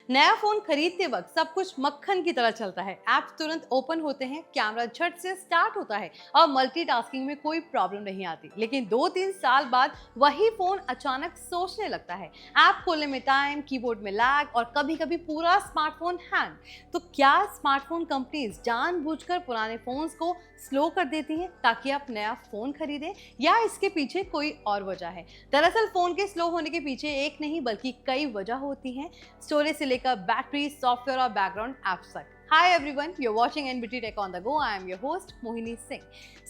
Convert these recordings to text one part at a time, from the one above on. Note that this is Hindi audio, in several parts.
नया फोन खरीदते वक्त सब कुछ मक्खन की तरह चलता है। ऐप्स तुरंत ओपन होते हैं, कैमरा झट से स्टार्ट होता है और मल्टीटास्किंग में कोई प्रॉब्लम नहीं आती। लेकिन 2-3 साल बाद वही फोन अचानक सोचने लगता है। ऐप खोलने में टाइम, कीबोर्ड में लैग और कभी-कभी पूरा स्मार्टफोन हैंग। तो क्या स्मार्टफोन कंपनीज जानबूझकर पुराने फोन्स को स्लो कर देती हैं ताकि आप नया फोन खरीदें, या इसके पीछे कोई और वजह है? दरअसल फोन के स्लो होने के पीछे एक नहीं बल्कि कई वजह होती हैं। स्टोरेज से लेकर बैटरी, सॉफ्टवेयर और बैकग्राउंड ऐप्स तक। Hi everyone, you are watching NBT tech on the go. I am your host Mohini Singh.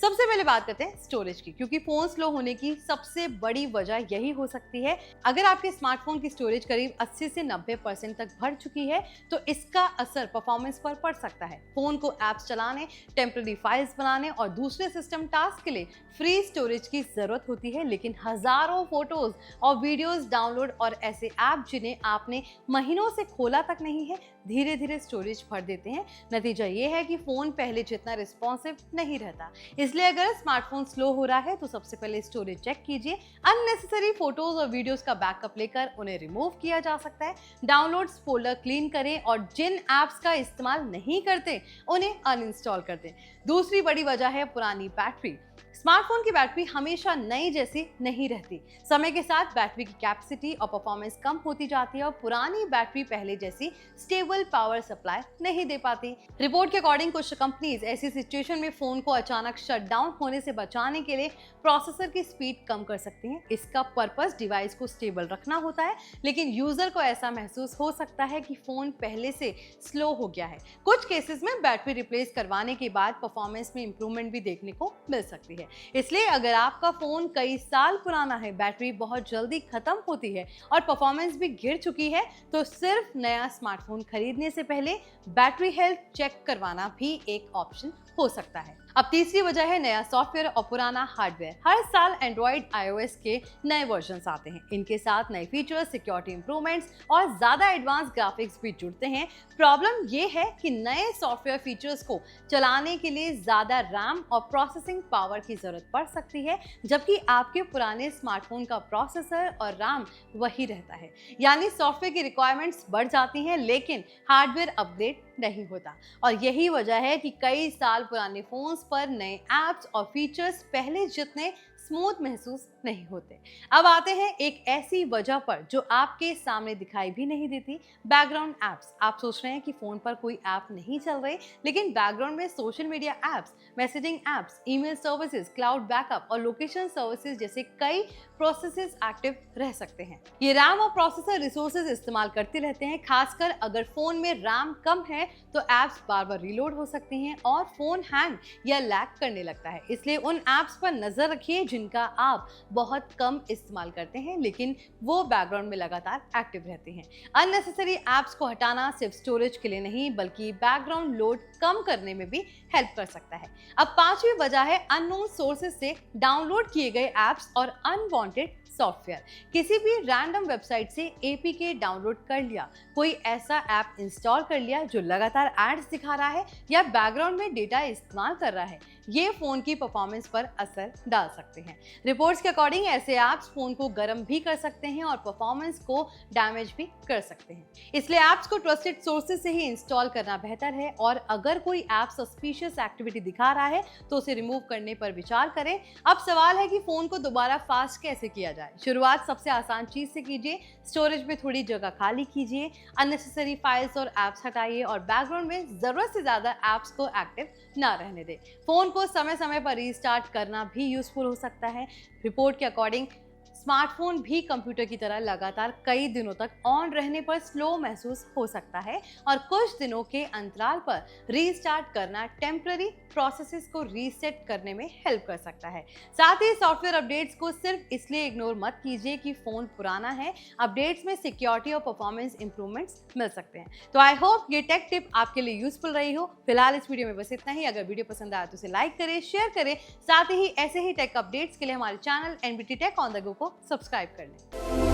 सबसे पहले बात करते हैं स्टोरेज की, क्योंकि फोन स्लो होने की सबसे बड़ी वजह यही हो सकती है। अगर आपके स्मार्टफोन की स्टोरेज करीब 80 से 90% तक भर चुकी है तो इसका असर परफॉर्मेंस पर पड़ सकता है। फोन को ऐप्स चलाने, टेम्पररी फाइल्स बनाने और दूसरे सिस्टम टास्क के लिए फ्री स्टोरेज की जरूरत होती है, लेकिन हजारों फोटोज और वीडियोस डाउनलोड और ऐसे ऐप जिन्हें आपने महीनों से खोला तक नहीं है, धीरे धीरे स्टोरेज भर देते हैं। नतीजा ये है कि फोन पहले जितना रिस्पॉन्सिव नहीं रहता। इसलिए अगर स्मार्टफोन स्लो हो रहा है तो सबसे पहले स्टोरेज चेक कीजिए। अननेसेसरी फोटोज और वीडियोस का बैकअप लेकर उन्हें रिमूव किया जा सकता है। डाउनलोड्स फोल्डर क्लीन करें और जिन ऐप्स का इस्तेमाल नहीं करते उन्हें अनइंस्टॉल कर दें। दूसरी बड़ी वजह है पुरानी बैटरी। स्मार्टफोन की बैटरी हमेशा नई जैसी नहीं रहती। समय के साथ बैटरी की कैपेसिटी और परफॉर्मेंस कम होती जाती है और पुरानी बैटरी पहले जैसी स्टेबल पावर सप्लाई नहीं दे पाती। रिपोर्ट के अकॉर्डिंग कुछ कंपनीज ऐसी सिचुएशन में फोन को अचानक शट डाउन होने से बचाने के लिए प्रोसेसर की स्पीड कम कर सकती हैं। इसका पर्पस डिवाइस को स्टेबल रखना होता है, लेकिन यूजर को ऐसा महसूस हो सकता है कि फोन पहले से स्लो हो गया है। कुछ केसेस में बैटरी रिप्लेस करवाने के बाद परफॉर्मेंस में इंप्रूवमेंट भी देखने को मिल सकती है। इसलिए अगर आपका फोन कई साल पुराना है, बैटरी बहुत जल्दी खत्म होती है और परफॉर्मेंस भी गिर चुकी है, तो सिर्फ नया स्मार्टफोन खरीदने से पहले बैटरी हेल्थ चेक करवाना भी एक ऑप्शन हो सकता है। अब तीसरी वजह है नया सॉफ्टवेयर और पुराना हार्डवेयर। हर साल एंड्रॉइड, iOS के नए वर्जन्स आते हैं। इनके साथ नए फीचर्स, सिक्योरिटी इंप्रूवमेंट्स और ज्यादा एडवांस ग्राफिक्स भी जुड़ते हैं। प्रॉब्लम ये है कि नए सॉफ्टवेयर फीचर्स को चलाने के लिए ज्यादा रैम और प्रोसेसिंग पावर की जरूरत पड़ सकती है, जबकि आपके पुराने स्मार्टफोन का प्रोसेसर और रैम वही रहता है। यानी सॉफ्टवेयर की रिक्वायरमेंट्स बढ़ जाती हैं, लेकिन हार्डवेयर अपग्रेड नहीं होता। और यही वजह है कि कई साल पुराने फोन्स पर नए ऐप्स और फीचर्स पहले जितने स्मूथ महसूस नहीं होते। अब आते हैं एक ऐसी वजह पर जो आपके सामने दिखाई भी नहीं देती, बैकग्राउंड ऐप्स। आप सोच रहे हैं कि फोन पर कोई ऐप नहीं चल रहे, लेकिन बैकग्राउंड में social media apps, messaging apps, email services, cloud backup और लोकेशन सर्विसेज जैसे कई प्रोसेसेस एक्टिव रह सकते हैं। ये रैम और प्रोसेसर रिसोर्सेज इस्तेमाल करते रहते हैं। खासकर अगर फोन में रैम कम है तो ऐप्स बार बार रीलोड हो सकती हैं और फोन हैंग या लैग करने लगता है। इसलिए उन ऐप्स पर नजर रखिए जिनका आप बहुत कम इस्तेमाल करते हैं, लेकिन वो बैकग्राउंड में लगातार एक्टिव रहते हैं। अननेसेसरी ऐप्स को हटाना सिर्फ स्टोरेज के लिए नहीं बल्कि बैकग्राउंड लोड कम करने में भी हेल्प कर सकता है। अब पांचवी वजह है अननोन सोर्सेज से डाउनलोड किए गए ऐप्स और अनवांटेड सॉफ्टवेयर। किसी भी रैंडम वेबसाइट से एपीके डाउनलोड कर लिया, कोई ऐसा ऐप इंस्टॉल कर लिया जो लगातार एड्स दिखा रहा है या बैकग्राउंड में डेटा इस्तेमाल कर रहा है, ये फोन की परफॉर्मेंस पर असर डाल सकते हैं। रिपोर्ट्स के अकॉर्डिंग ऐसे ऐप्स फोन को गर्म भी कर सकते हैं और परफॉर्मेंस को डैमेज भी कर सकते हैं। इसलिए ऐप्स को ट्रस्टेड सोर्सेज से ही इंस्टॉल करना बेहतर है और अगर कोई ऐप सस्पिशियस एक्टिविटी दिखा रहा है तो उसे रिमूव करने पर विचार करें। अब सवाल है कि फोन को दोबारा फास्ट कैसे किया जाए। शुरुआत सबसे आसान चीज से कीजिए। स्टोरेज में थोड़ी जगह खाली कीजिए, अननेसेसरी फाइल्स और ऐप्स हटाइए और बैकग्राउंड में जरूरत से ज्यादा ऐप्स को एक्टिव ना रहने दें। फोन को समय समय पर रीस्टार्ट करना भी यूजफुल हो सकता है। रिपोर्ट के अकॉर्डिंग स्मार्टफोन भी कंप्यूटर की तरह लगातार कई दिनों तक ऑन रहने पर स्लो महसूस हो सकता है और कुछ दिनों के अंतराल पर रीस्टार्ट करना टेम्पररी प्रोसेसेस को रीसेट करने में हेल्प कर सकता है। साथ ही सॉफ्टवेयर अपडेट्स को सिर्फ इसलिए इग्नोर मत कीजिए कि फोन पुराना है। अपडेट्स में सिक्योरिटी और परफॉर्मेंस इंप्रूवमेंट्स मिल सकते हैं। तो आई होप ये टेक टिप आपके लिए यूजफुल रही हो। फिलहाल इस वीडियो में बस इतना ही। अगर वीडियो पसंद आया तो इसे लाइक करें, शेयर करें। साथ ही ऐसे ही टेक अपडेट्स के लिए हमारे channel NBT tech on the go को सब्सक्राइब कर लें।